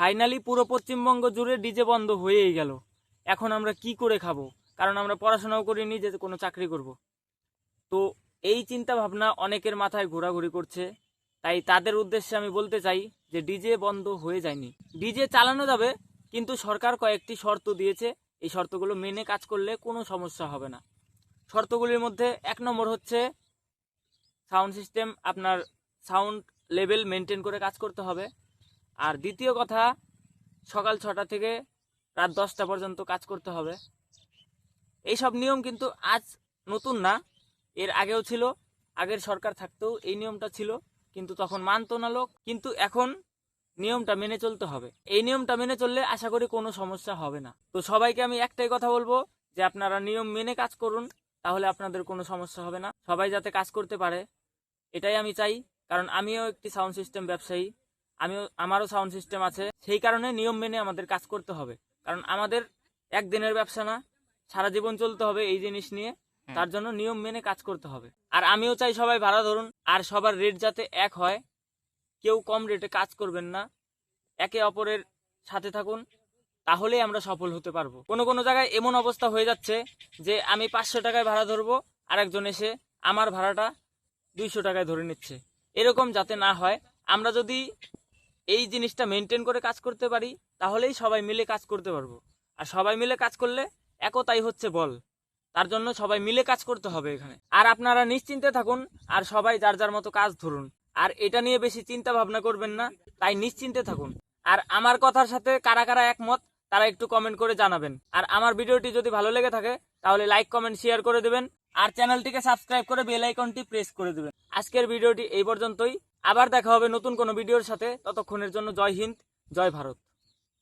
Finally পুরো পশ্চিমবঙ্গ জুড়ে DJ বন্ধ হয়েই গেল। এখন আমরা কি করে খাবো? কারণ আমরা পড়াশোনাও করিনি যে কোনো চাকরি করব। তো এই চিন্তা ভাবনা অনেকের মাথায় ঘোরাঘুরি করছে। তাই তাদের উদ্দেশ্যে আমি বলতে চাই যে ডিজে বন্ধ হয়ে যায়নি, ডিজে চালানো যাবে, কিন্তু সরকার কয়েকটি শর্ত দিয়েছে। এই শর্তগুলো মেনে কাজ করলে কোনো সমস্যা হবে না। শর্তগুলির মধ্যে 1 নম্বর হচ্ছে সাউন্ড সিস্টেম, আপনার সাউন্ড লেভেল মেনটেন করে কাজ করতে হবে। আর দ্বিতীয় কথা, সকাল 6টা থেকে রাত 10টা পর্যন্ত কাজ করতে হবে। এইসব নিয়ম কিন্তু আজ নতুন না, এর আগেও ছিল। আগের সরকার থাকতেও এই নিয়মটা ছিল, কিন্তু তখন মানতো না লোক। কিন্তু এখন নিয়মটা মেনে চলতে হবে। এই নিয়মটা মেনে চললে আশা করি কোনো সমস্যা হবে না। তো সবাইকে আমি একটাই কথা বলবো যে আপনারা নিয়ম মেনে কাজ করুন, তাহলে আপনাদের কোনো সমস্যা হবে না। সবাই যাতে কাজ করতে পারে এটাই আমি চাই। কারণ আমিও একটি সাউন্ড সিস্টেম ব্যবসায়ী, আমারও সাউন্ড সিস্টেম আছে। সেই কারণে নিয়ম মেনে আমাদের কাজ করতে হবে। কারণ আমাদের একদিনের ব্যবসা না, সারা জীবন চলতে হবে এই জিনিস নিয়ে। তার জন্য নিয়ম মেনে কাজ করতে হবে। আর আমিও চাই সবাই ভাড়া ধরুন, আর সবার রেট যাতে এক হয়। কেউ কম রেটে কাজ করবেন না, একে অপরের সাথে থাকুন, তাহলেই আমরা সফল হতে পারবো। কোনো কোনো জায়গায় এমন অবস্থা হয়ে যাচ্ছে যে আমি 500 টাকায় ভাড়া ধরবো, আর একজন এসে আমার ভাড়াটা 200 টাকায় ধরে নিচ্ছে। এরকম যাতে না হয়, আমরা যদি এই জিনিসটা মেনটেন করে কাজ করতে পারি, তাহলেই সবাই মিলে কাজ করতে পারবো। আর সবাই মিলে কাজ করলে একতাই হচ্ছে বল। তার জন্য সবাই মিলে কাজ করতে হবে এখানে। আর আপনারা নিশ্চিন্তে থাকুন, আর সবাই যার যার মতো কাজ ধরুন। আর এটা নিয়ে বেশি চিন্তা ভাবনা করবেন না, তাই নিশ্চিন্তে থাকুন। আর আমার কথার সাথে কারা কারা একমত তারা একটু কমেন্ট করে জানাবেন। আর আমার ভিডিওটি যদি ভালো লেগে থাকে তাহলে লাইক, কমেন্ট, শেয়ার করে দেবেন। আর চ্যানেলটিকে সাবস্ক্রাইব করে বেল আইকনটি প্রেস করে দেবেন। আজকের ভিডিওটি এই পর্যন্তই। আবার দেখা হবে নতুন কোনো ভিডিওর সাথে। ততক্ষণের জন্য জয় হিন্দ, জয় ভারত।